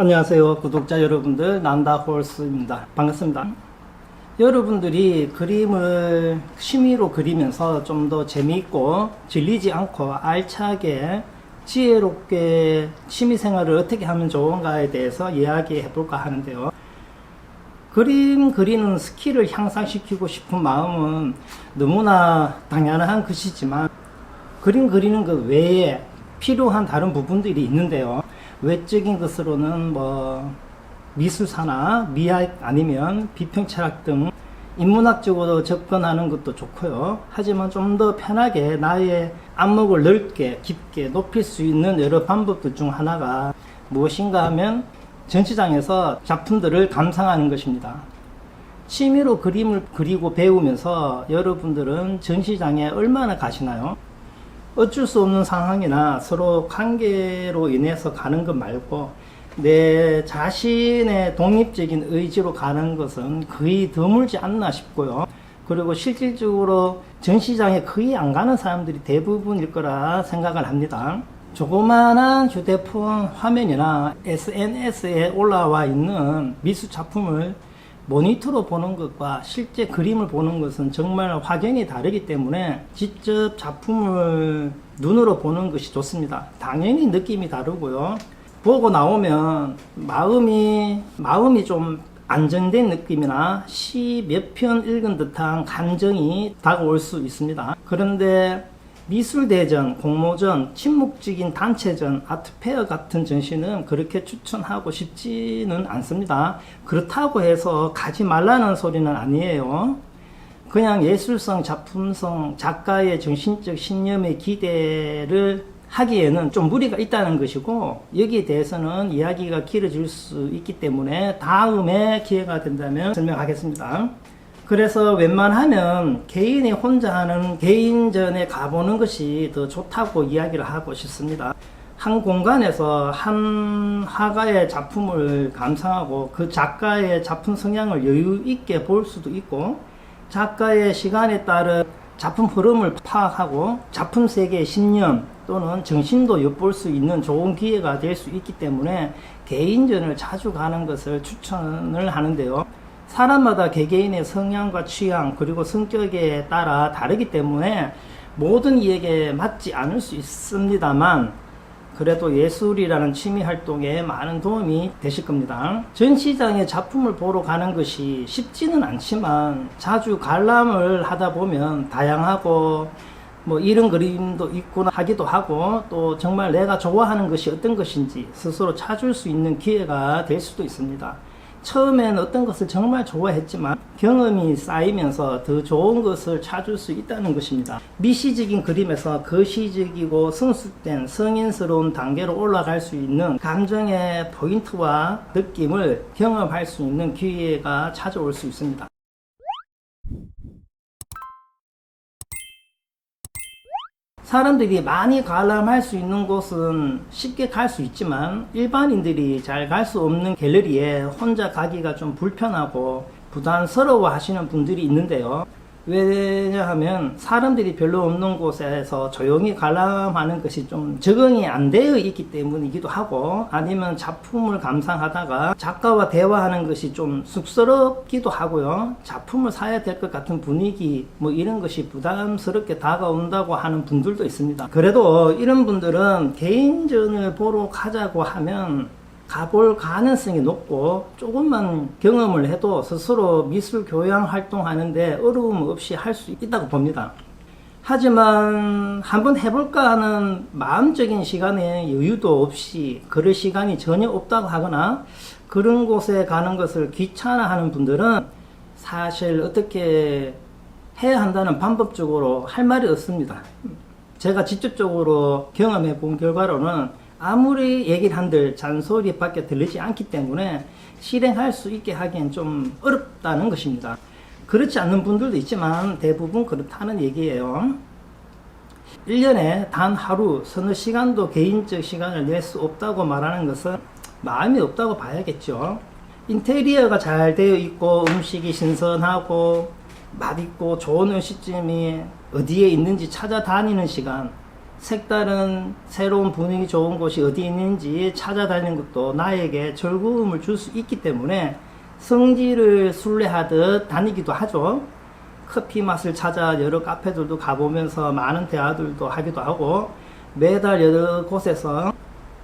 안녕하세요 구독자 여러분들, 난다홀스입니다. 반갑습니다. 여러분들이 그림을 취미로 그리면서 좀 더 재미있고 질리지 않고 알차게 지혜롭게 취미생활을 어떻게 하면 좋은가에 대해서 이야기해 볼까 하는데요. 그림 그리는 스킬을 향상시키고 싶은 마음은 너무나 당연한 것이지만 그림 그리는 것 외에 필요한 다른 부분들이 있는데요. 외적인 것으로는 미술사나 미학 아니면 비평철학 등 인문학적으로 접근하는 것도 좋고요. 하지만 좀 더 편하게 나의 안목을 넓게 깊게 높일 수 있는 여러 방법들 중 하나가 무엇인가 하면 전시장에서 작품들을 감상하는 것입니다. 취미로 그림을 그리고 배우면서 여러분들은 전시장에 얼마나 가시나요? 어쩔 수 없는 상황이나 서로 관계로 인해서 가는 것 말고 내 자신의 독립적인 의지로 가는 것은 거의 드물지 않나 싶고요. 그리고 실질적으로 전시장에 거의 안 가는 사람들이 대부분일 거라 생각을 합니다. 조그마한 휴대폰 화면이나 SNS에 올라와 있는 미술 작품을 모니터로 보는 것과 실제 그림을 보는 것은 정말 확연히 다르기 때문에 직접 작품을 눈으로 보는 것이 좋습니다. 당연히 느낌이 다르고요. 보고 나오면 마음이 좀 안정된 느낌이나 시 몇 편 읽은 듯한 감정이 다가올 수 있습니다. 그런데 미술대전, 공모전, 침묵적인 단체전, 아트페어 같은 전시는 그렇게 추천하고 싶지는 않습니다. 그렇다고 해서 가지 말라는 소리는 아니에요. 그냥 예술성, 작품성, 작가의 정신적 신념에 기대를 하기에는 좀 무리가 있다는 것이고, 여기에 대해서는 이야기가 길어질 수 있기 때문에 다음에 기회가 된다면 설명하겠습니다. 그래서 웬만하면 개인이 혼자 하는 개인전에 가보는 것이 더 좋다고 이야기를 하고 싶습니다. 한 공간에서 한 화가의 작품을 감상하고 그 작가의 작품 성향을 여유 있게 볼 수도 있고, 작가의 시간에 따른 작품 흐름을 파악하고 작품 세계의 신념 또는 정신도 엿볼 수 있는 좋은 기회가 될 수 있기 때문에 개인전을 자주 가는 것을 추천을 하는데요. 사람마다 개개인의 성향과 취향 그리고 성격에 따라 다르기 때문에 모든 이에게 맞지 않을 수 있습니다만, 그래도 예술이라는 취미 활동에 많은 도움이 되실 겁니다. 전시장에 작품을 보러 가는 것이 쉽지는 않지만 자주 관람을 하다 보면 다양하고 이런 그림도 있구나 하기도 하고, 또 정말 내가 좋아하는 것이 어떤 것인지 스스로 찾을 수 있는 기회가 될 수도 있습니다. 처음엔 어떤 것을 정말 좋아했지만 경험이 쌓이면서 더 좋은 것을 찾을 수 있다는 것입니다. 미시적인 그림에서 거시적이고 성숙된 성인스러운 단계로 올라갈 수 있는 감정의 포인트와 느낌을 경험할 수 있는 기회가 찾아올 수 있습니다. 사람들이 많이 관람할 수 있는 곳은 쉽게 갈 수 있지만 일반인들이 잘 갈 수 없는 갤러리에 혼자 가기가 좀 불편하고 부담스러워 하시는 분들이 있는데요. 왜냐하면 사람들이 별로 없는 곳에서 조용히 관람하는 것이 좀 적응이 안 되어 있기 때문이기도 하고, 아니면 작품을 감상하다가 작가와 대화하는 것이 좀 쑥스럽기도 하고요. 작품을 사야 될 것 같은 분위기 이런 것이 부담스럽게 다가온다고 하는 분들도 있습니다. 그래도 이런 분들은 개인전을 보러 가자고 하면 가볼 가능성이 높고 조금만 경험을 해도 스스로 미술 교양 활동하는데 어려움 없이 할 수 있다고 봅니다. 하지만 한번 해볼까 하는 마음적인 시간에 여유도 없이 그럴 시간이 전혀 없다고 하거나 그런 곳에 가는 것을 귀찮아하는 분들은 사실 어떻게 해야 한다는 방법적으로 할 말이 없습니다. 제가 직접적으로 경험해 본 결과로는 아무리 얘기를 한들 잔소리밖에 들리지 않기 때문에 실행할 수 있게 하기엔 좀 어렵다는 것입니다. 그렇지 않는 분들도 있지만 대부분 그렇다는 얘기예요. 1년에 단 하루 서너 시간도 개인적 시간을 낼 수 없다고 말하는 것은 마음이 없다고 봐야겠죠. 인테리어가 잘 되어 있고 음식이 신선하고 맛있고 좋은 음식점이 어디에 있는지 찾아다니는 시간, 색다른 새로운 분위기 좋은 곳이 어디 있는지 찾아다니는 것도 나에게 즐거움을 줄 수 있기 때문에 성지를 순례하듯 다니기도 하죠. 커피 맛을 찾아 여러 카페들도 가보면서 많은 대화들도 하기도 하고, 매달 여러 곳에서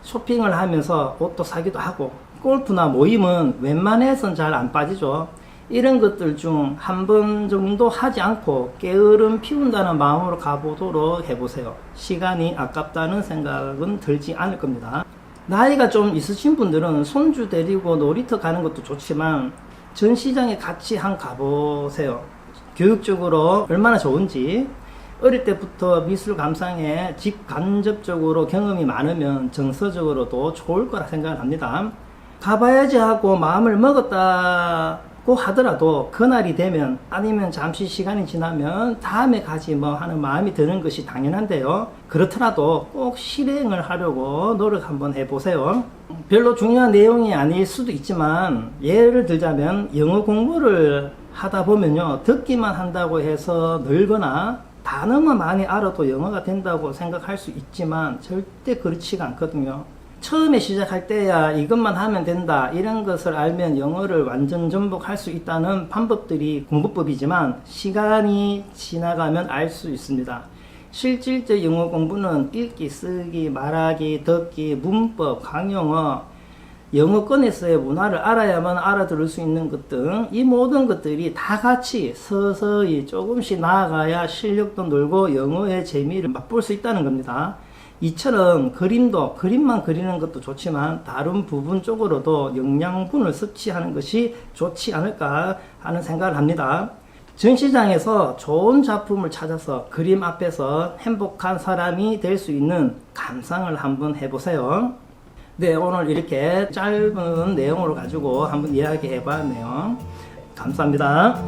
쇼핑을 하면서 옷도 사기도 하고, 골프나 모임은 웬만해선 잘 안 빠지죠. 이런 것들 중 한 번 정도 하지 않고 게으름 피운다는 마음으로 가보도록 해보세요. 시간이 아깝다는 생각은 들지 않을 겁니다. 나이가 좀 있으신 분들은 손주 데리고 놀이터 가는 것도 좋지만 전시장에 같이 한 가보세요. 교육적으로 얼마나 좋은지, 어릴 때부터 미술 감상에 직간접적으로 경험이 많으면 정서적으로도 좋을 거라 생각을 합니다. 가봐야지 하고 마음을 먹었다고 하더라도 그날이 되면, 아니면 잠시 시간이 지나면 다음에 가지 뭐 하는 마음이 드는 것이 당연한데요. 그렇더라도 꼭 실행을 하려고 노력 한번 해보세요. 별로 중요한 내용이 아닐 수도 있지만, 예를 들자면 영어 공부를 하다 보면요, 듣기만 한다고 해서 늘거나 단어만 많이 알아도 영어가 된다고 생각할 수 있지만 절대 그렇지가 않거든요. 처음에 시작할 때야 이것만 하면 된다, 이런 것을 알면 영어를 완전 전복할 수 있다는 방법들이 공부법이지만 시간이 지나가면 알 수 있습니다. 실질적 영어 공부는 읽기, 쓰기, 말하기, 듣기, 문법, 강영어, 영어권에서의 문화를 알아야만 알아들을 수 있는 것 등 이 모든 것들이 다 같이 서서히 조금씩 나아가야 실력도 늘고 영어의 재미를 맛볼 수 있다는 겁니다. 이처럼 그림만 그리는 것도 좋지만 다른 부분 쪽으로도 영양분을 섭취하는 것이 좋지 않을까 하는 생각을 합니다. 전시장에서 좋은 작품을 찾아서 그림 앞에서 행복한 사람이 될 수 있는 감상을 한번 해보세요. 네, 오늘 이렇게 짧은 내용을 가지고 한번 이야기해 봤네요. 감사합니다.